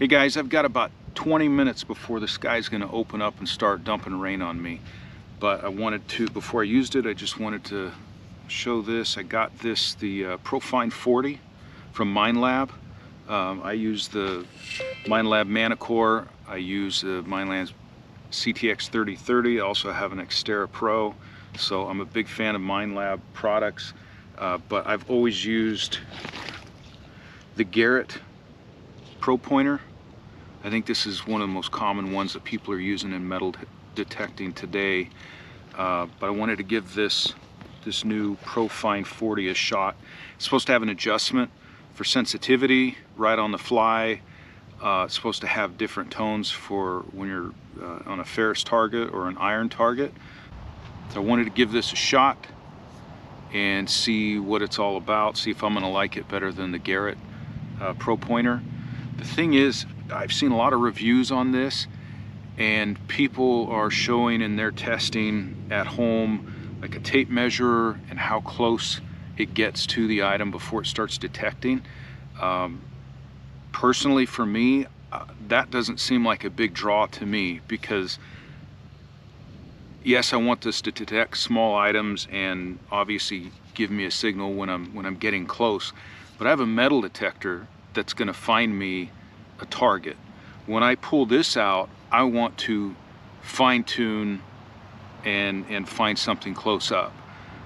Hey guys, I've got about 20 minutes before the sky's going to open up and start dumping rain on me. But I wanted to, before I used it, I just wanted to show this. I got this, the Pro-Find 40 from Minelab. I use the Minelab Manicore. I use the Minelab CTX 3030. I also have an Xterra Pro. So I'm a big fan of Minelab products. But I've always used the Garrett Pro-Pointer. I think this is one of the most common ones that people are using in metal detecting today. But I wanted to give this new Pro-Find 40 a shot. It's supposed to have an adjustment for sensitivity right on the fly. It's supposed to have different tones for when you're on a ferrous target or an iron target. So I wanted to give this a shot and see what it's all about, see if I'm going to like it better than the Garrett Pro-Pointer. The thing is, I've seen a lot of reviews on this, and people are showing in their testing at home like a tape measure and how close it gets to the item before it starts detecting. Personally, for me, that doesn't seem like a big draw to me, because yes, I want this to detect small items and obviously give me a signal when I'm getting close, but I have a metal detector that's going to find me a target. When I pull this out, I want to fine-tune and find something close up.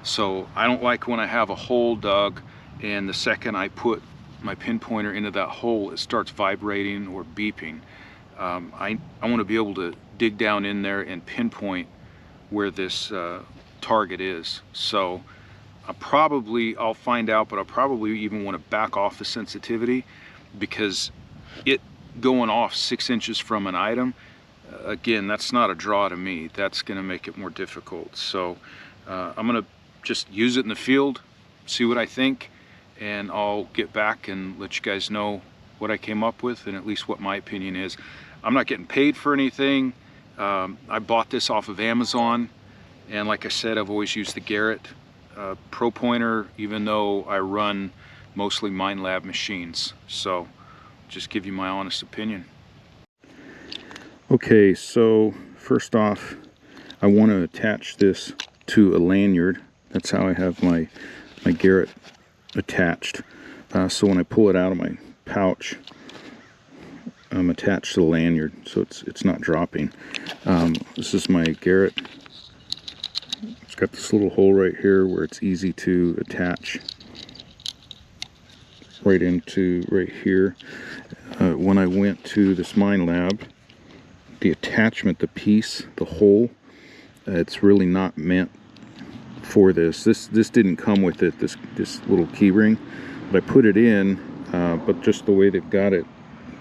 So I don't like when I have a hole dug and the second I put my pinpointer into that hole, it starts vibrating or beeping. I want to be able to dig down in there and pinpoint where this target is. So I'll find out, but I'll probably even want to back off the sensitivity, because it going off 6 inches from an item, again, that's not a draw to me. That's going to make it more difficult. So I'm going to just use it in the field, see what I think, and I'll get back and let you guys know what I came up with and at least what my opinion is. I'm not getting paid for anything. I bought this off of Amazon, and like I said, I've always used the Garrett Pro-Pointer, even though I run mostly Minelab machines. So just give you my honest opinion. Okay, so first off, I want to attach this to a lanyard. That's how I have my Garrett attached. So when I pull it out of my pouch, I'm attached to the lanyard, so it's not dropping. This is my Garrett. It's got this little hole right here where it's easy to attach right into right here. When I went to this Minelab, the attachment, the piece, the hole, it's really not meant for this. This didn't come with it, this little key ring, but I put it in, but just the way they've got it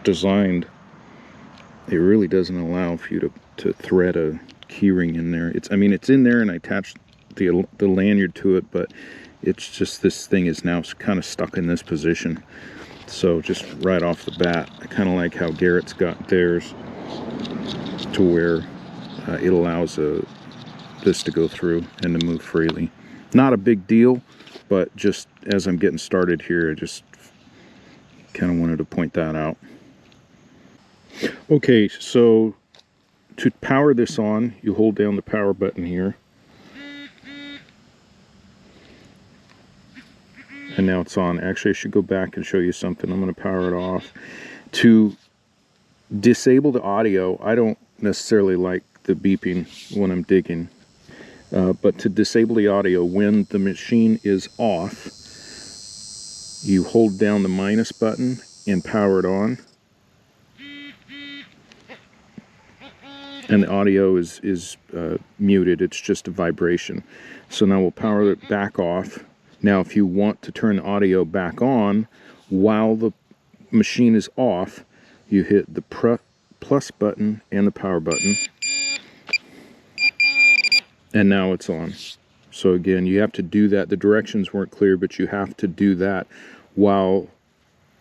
designed, it really doesn't allow for you to thread a key ring in there. I mean, it's in there, and I attached the lanyard to it, but it's just, this thing is now kind of stuck in this position. So just right off the bat, I kind of like how Garrett's got theirs to where it allows this to go through and to move freely. Not a big deal, but just as I'm getting started here, I just kind of wanted to point that out. Okay, so to power this on, you hold down the power button here. And now it's on. Actually, I should go back and show you something. I'm going to power it off. To disable the audio, I don't necessarily like the beeping when I'm digging. But to disable the audio, when the machine is off, you hold down the minus button and power it on. And the audio is muted. It's just a vibration. So now we'll power it back off. Now, if you want to turn the audio back on while the machine is off, you hit the plus button and the power button, and now it's on. So again, you have to do that. The directions weren't clear, but you have to do that while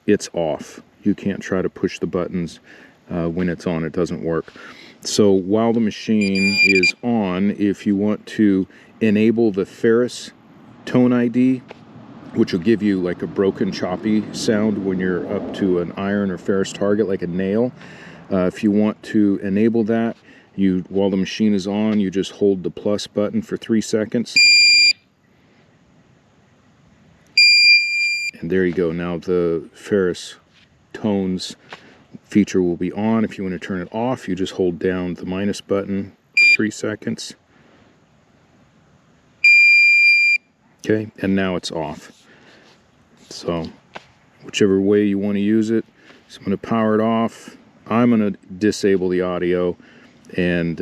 it's off. You can't try to push the buttons when it's on. It doesn't work. So while the machine is on, if you want to enable the ferrous tone ID, which will give you like a broken, choppy sound when you're up to an iron or ferrous target, like a nail. If you want to enable that, while the machine is on, you just hold the plus button for 3 seconds. And there you go. Now the ferrous tones feature will be on. If you want to turn it off, you just hold down the minus button for 3 seconds. Okay, and now it's off. So whichever way you want to use it. So I'm going to power it off. I'm going to disable the audio, and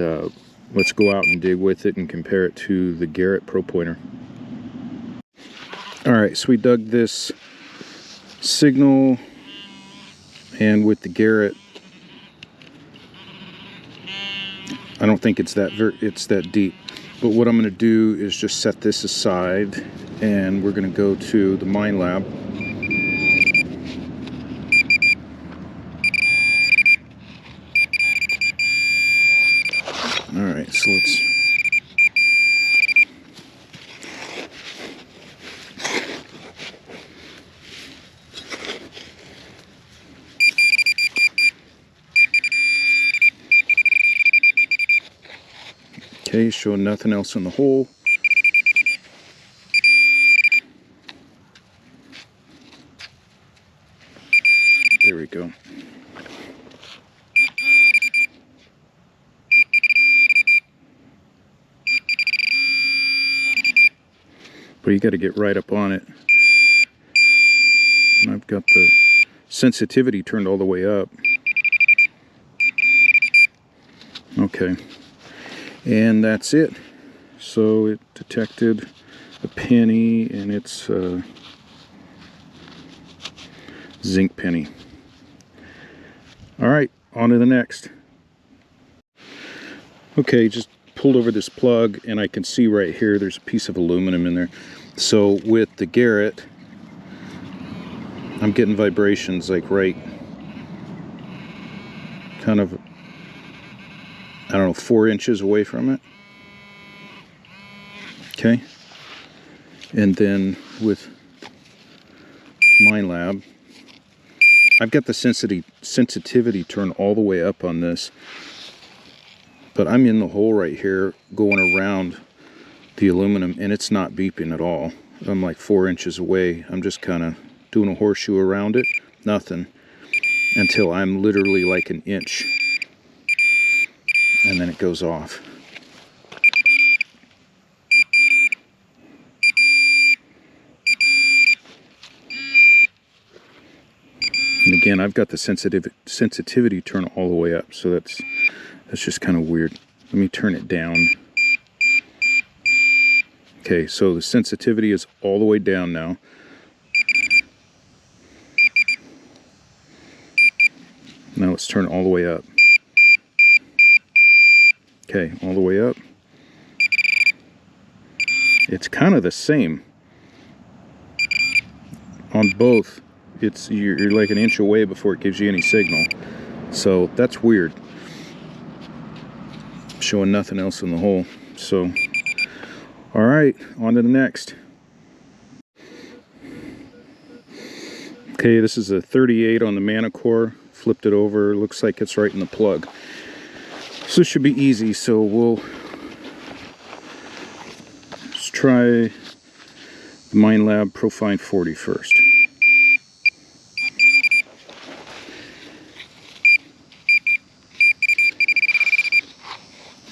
let's go out and dig with it and compare it to the Garrett Pro-Pointer. Alright, so we dug this signal, and with the Garrett, I don't think it's that deep. But what I'm going to do is just set this aside, and we're going to go to the Minelab. Alright, so let's... Okay, showing nothing else in the hole. There we go. But you got to get right up on it. And I've got the sensitivity turned all the way up. Okay. And that's it. So it detected a penny, and it's a zinc penny. Alright, on to the next. Okay, just pulled over this plug, and I can see right here there's a piece of aluminum in there. So with the Garrett, I'm getting vibrations like right kind of, I don't know, 4 inches away from it. Okay. And then with Minelab, I've got the sensitivity turned all the way up on this. But I'm in the hole right here going around the aluminum, and it's not beeping at all. I'm like 4 inches away. I'm just kind of doing a horseshoe around it. Nothing. Until I'm literally like an inch. And then it goes off. And again, I've got the sensitivity turned all the way up, so that's just kind of weird. Let me turn it down. Okay, so the sensitivity is all the way down now. Now let's turn it all the way up. Okay, all the way up. It's kind of the same on both. You're like an inch away before it gives you any signal. So that's weird. Showing nothing else in the hole. So, all right, on to the next. Okay, this is a 38 on the Manicore. Flipped it over. Looks like it's right in the plug. So this should be easy. So we'll just try the Minelab Pro-Find 40 first.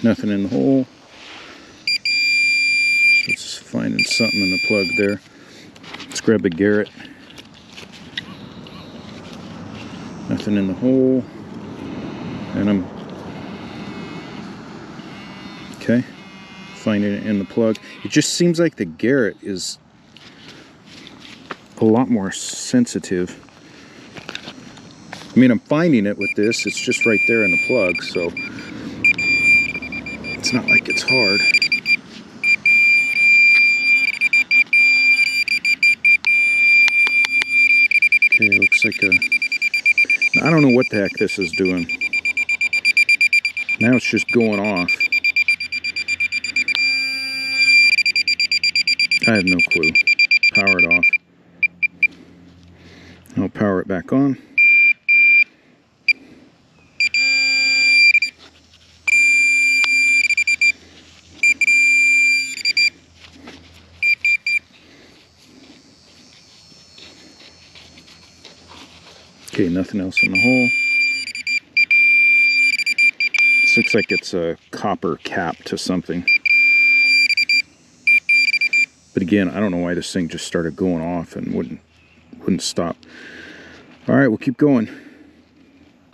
Nothing in the hole. So it's finding something in the plug there. Let's grab the Garrett. Nothing in the hole. And I'm okay. Finding it in the plug. It just seems like the Garrett is a lot more sensitive. I mean, I'm finding it with this. It's just right there in the plug, so it's not like it's hard. Okay, looks like a... I don't know what the heck this is doing. Now it's just going off. I have no clue. Power it off. I'll power it back on. Okay, nothing else in the hole. This looks like it's a copper cap to something. But again, I don't know why this thing just started going off and wouldn't stop. All right, we'll keep going.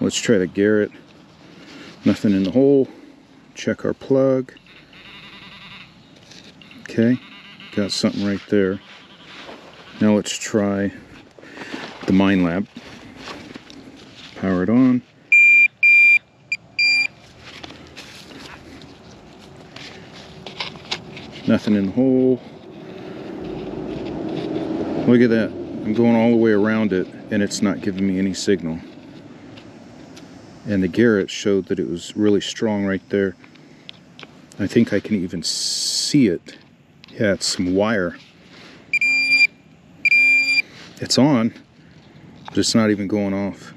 Let's try the Garrett. Nothing in the hole. Check our plug. Okay, got something right there. Now let's try the Minelab. Power it on. Nothing in the hole. Look at that. I'm going all the way around it and it's not giving me any signal. And the Garrett showed that it was really strong right there. I think I can even see it. Yeah, it's some wire. It's on, but it's not even going off.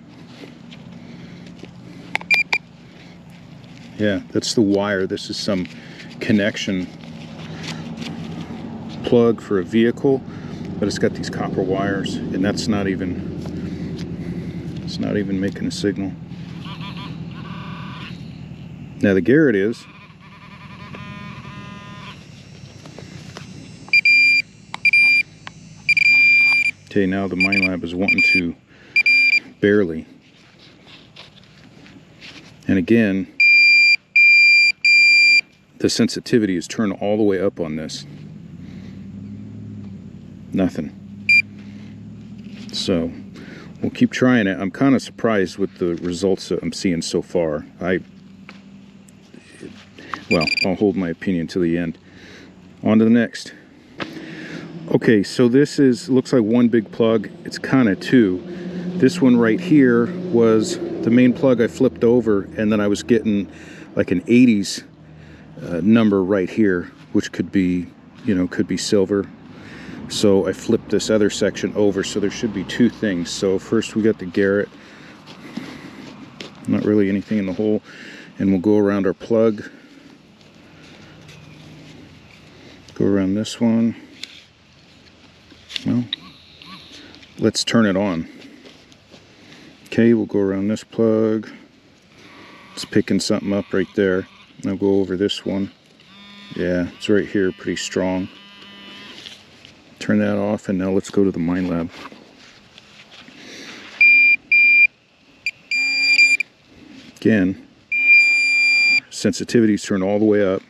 Yeah, that's the wire. This is some connection plug for a vehicle, but it's got these copper wires, and that's not even, it's not even making a signal. Now the Garrett is. Okay, now the Minelab is wanting to barely. And again, the sensitivity is turned all the way up on this. Nothing. So we'll keep trying it. I'm kind of surprised with the results that I'm seeing so far. Well, I'll hold my opinion to the end. On to the next. Okay, so this looks like one big plug. It's kind of two. This one right here was the main plug I flipped over, and then I was getting like an 80s number right here, which could be, you know, could be silver. So I flipped this other section over, so there should be two things. So first we got the Garrett. Not really anything in the hole. And we'll go around our plug. Go around this one. Well, let's turn it on. Okay, we'll go around this plug. It's picking something up right there. I'll go over this one. Yeah, it's right here, pretty strong. Turn that off, and now let's go to the Minelab. Again, sensitivity's turned all the way up.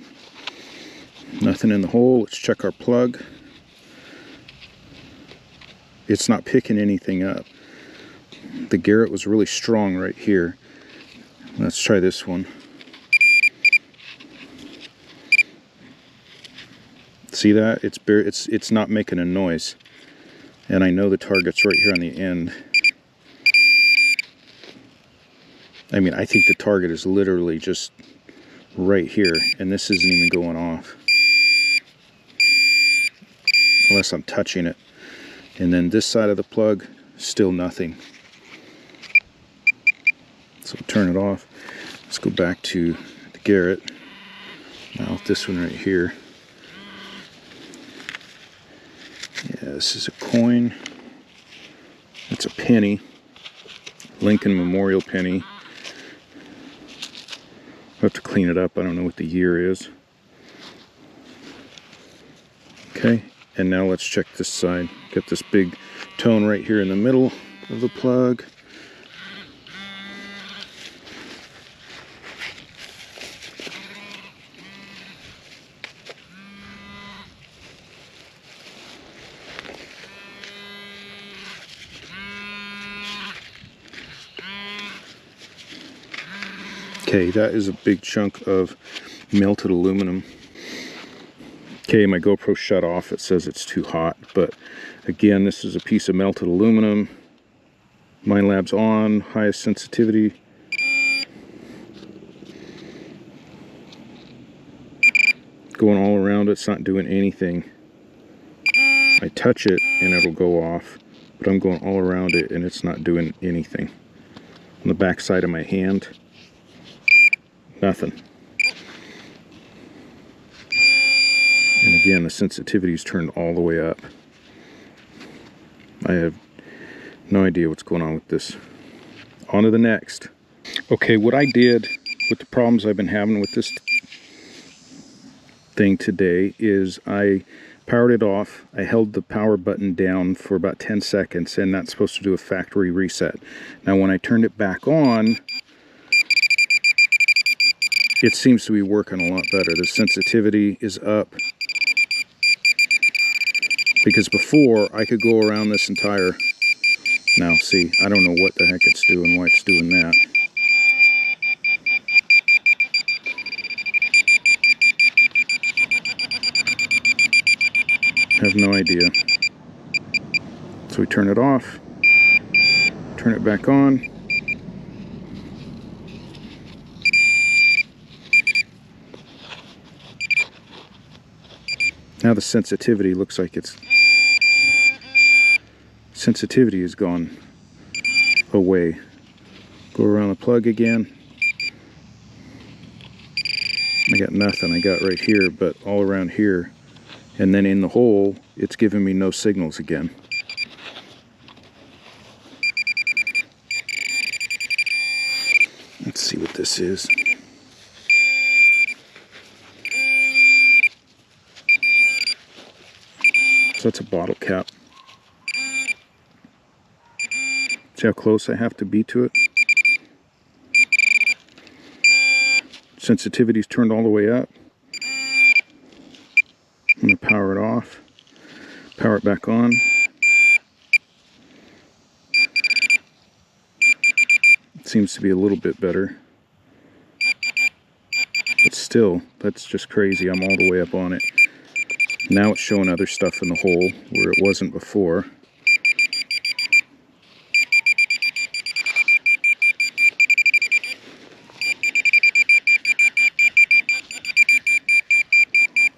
Nothing in the hole. Let's check our plug. It's not picking anything up. The Garrett was really strong right here. Let's try this one. See that? It's not making a noise. And I know the target's right here on the end. I mean, I think the target is literally just right here, and this isn't even going off. Unless I'm touching it. And then this side of the plug, still nothing. So turn it off. Let's go back to the Garrett. Now with this one right here. Yeah, this is a coin. It's a penny. Lincoln Memorial penny. I'll have to clean it up. I don't know what the year is. Okay, and now let's check this side. Got this big tone right here in the middle of the plug. Okay, that is a big chunk of melted aluminum. Okay, my GoPro shut off. It says it's too hot, but again, this is a piece of melted aluminum. Minelab's on, highest sensitivity. Going all around, it's not doing anything. I touch it and it'll go off. but I'm going all around it and it's not doing anything. On the back side of my hand, nothing. And again, the sensitivity is turned all the way up. I have no idea what's going on with this. On to the next. Okay, what I did with the problems I've been having with this thing today is I powered it off. I held the power button down for about 10 seconds, and that's supposed to do a factory reset. Now when I turned it back on, it seems to be working a lot better. The sensitivity is up. Because before, I could go around this entire... Now, see, I don't know what the heck it's doing, why it's doing that. I have no idea. So we turn it off, turn it back on. Now the sensitivity looks like it's... Sensitivity has gone away. Go around the plug again. I got nothing. I got right here, but all around here. And then in the hole, it's giving me no signals again. Let's see what this is. So that's a bottle cap. See how close I have to be to it? Sensitivity's turned all the way up. I'm going to power it off. Power it back on. It seems to be a little bit better. But still, that's just crazy. I'm all the way up on it. Now it's showing other stuff in the hole where it wasn't before.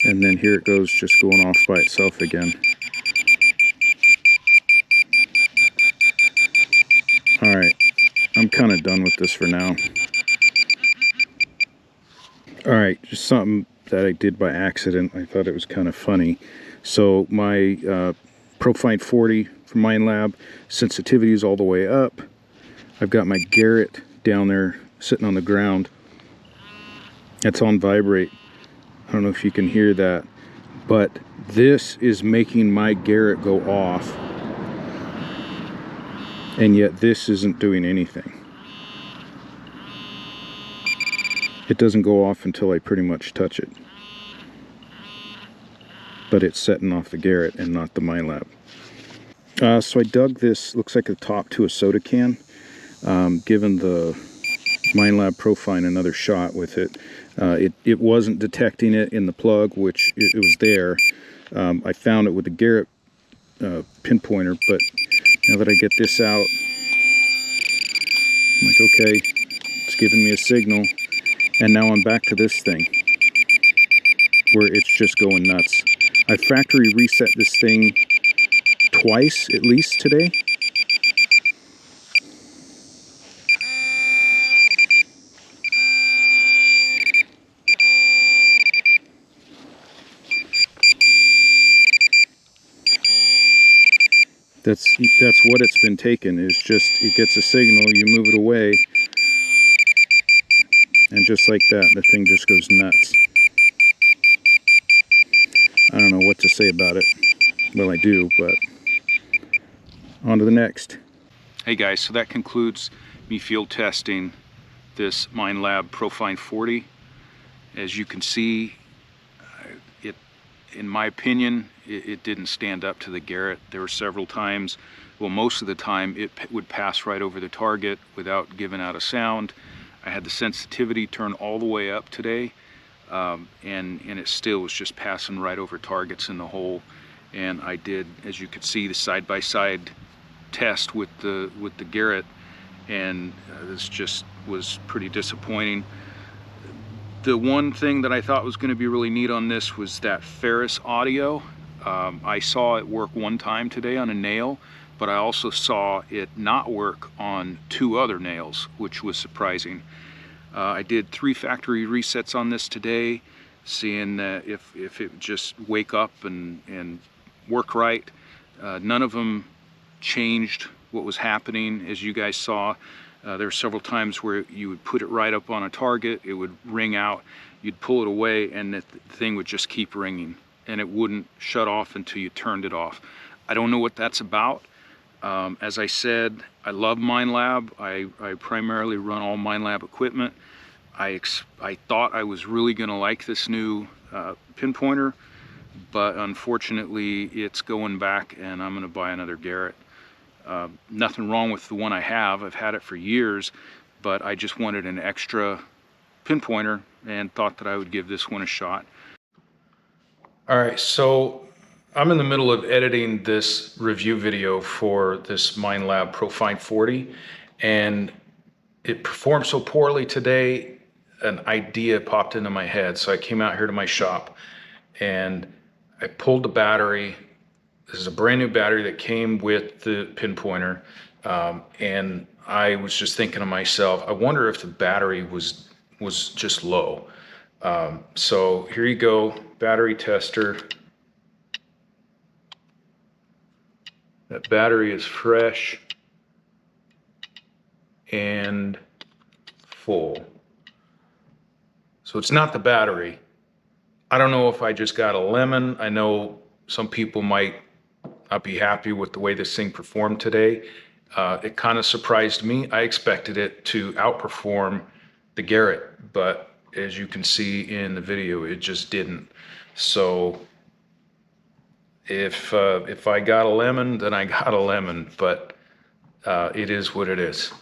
And then here it goes, just going off by itself again. Alright, I'm kind of done with this for now. Alright, just something that I did by accident. I thought it was kind of funny. So my Pro-Find 40 from Minelab, sensitivity is all the way up. I've got my Garrett down there sitting on the ground. That's on vibrate. I don't know if you can hear that, but this is making my Garrett go off, and yet this isn't doing anything. It doesn't go off until I pretty much touch it, but it's setting off the Garrett and not the Minelab. So I dug this, looks like the top to a soda can, given the Minelab Pro-Find another shot with it. It wasn't detecting it in the plug, which it was there. I found it with the Garrett Pinpointer, but now that I get this out, I'm like, okay, it's giving me a signal, and now I'm back to this thing, where it's just going nuts. I factory reset this thing twice, at least, today. That's what it's been taken, is just, it gets a signal, you move it away, and just like that, the thing just goes nuts. I don't know what to say about it. Well, I do, but on to the next. Hey guys, so that concludes me field testing this Minelab Pro-Find 40. As you can see, in my opinion, it didn't stand up to the Garrett. There were several times, well, most of the time, it would pass right over the target without giving out a sound. I had the sensitivity turned all the way up today, and it still was just passing right over targets in the hole. And I did, as you could see, the side-by-side test with the Garrett, and this just was pretty disappointing. The one thing that I thought was going to be really neat on this was that Ferris audio. I saw it work one time today on a nail, but I also saw it not work on 2 other nails, which was surprising. I did 3 factory resets on this today, seeing if it would just wake up and work right. None of them changed what was happening. As you guys saw, there were several times where you would put it right up on a target, it would ring out, you'd pull it away, and the thing would just keep ringing, and it wouldn't shut off until you turned it off. I don't know what that's about. As I said, I love Minelab. I primarily run all Minelab equipment. I thought I was really going to like this new Pinpointer, but unfortunately it's going back, and I'm going to buy another Garrett. Nothing wrong with the one I have. I've had it for years, but I just wanted an extra Pinpointer and thought that I would give this one a shot. All right, so I'm in the middle of editing this review video for this Minelab Pro-Find 40, and it performed so poorly today, an idea popped into my head. So I came out here to my shop and I pulled the battery. This is a brand new battery that came with the Pinpointer, and I was just thinking to myself, I wonder if the battery was just low. So here you go, battery tester. That battery is fresh and full. So it's not the battery. I don't know if I just got a lemon. I know some people might not be happy with the way this thing performed today. It kind of surprised me. I expected it to outperform the Garrett, but as you can see in the video, it just didn't. So if I got a lemon, then I got a lemon, but it is what it is.